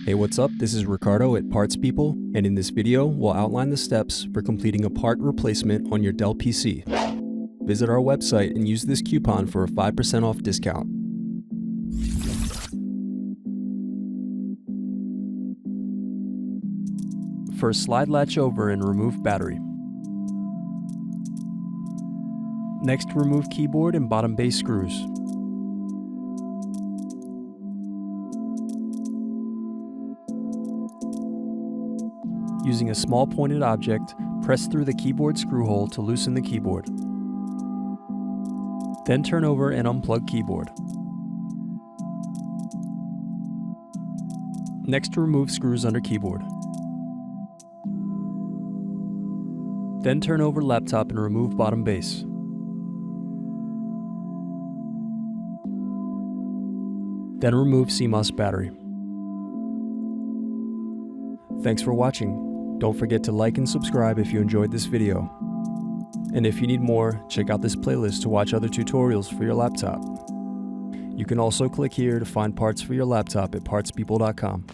Hey, what's up? This is Ricardo at Parts People, and in this video, we'll outline the steps for completing a part replacement on your Dell PC. Visit our website and use this coupon for a 5% off discount. First, slide latch over and remove battery. Next, remove keyboard and bottom base screws. Using a small pointed object, press through the keyboard screw hole to loosen the keyboard. Then turn over and unplug keyboard. Next, remove screws under keyboard. Then turn over laptop and remove bottom base. Then remove CMOS battery. Thanks for watching. Don't forget to like and subscribe if you enjoyed this video. And if you need more, check out this playlist to watch other tutorials for your laptop. You can also click here to find parts for your laptop at partspeople.com.